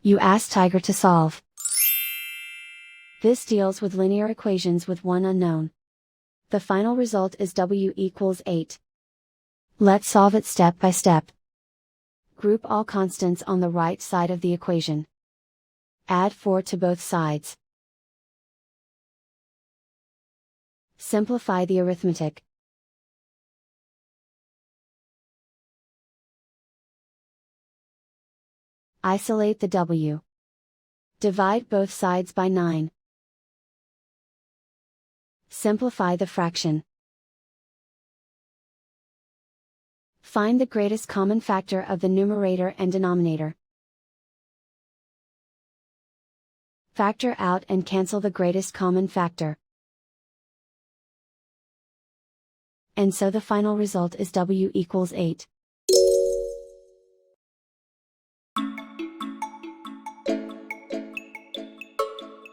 You ask Tiger to solve. This deals with linear equations with one unknown. The final result is w equals 8. Let's solve it step by step. Group all constants on the right side of the equation. Add 4 to both sides. Simplify the arithmetic. Isolate the w. Divide both sides by 9. Simplify the fraction. Find the greatest common factor of the numerator and denominator. Factor out and cancel the greatest common factor. And so the final result is w equals 8.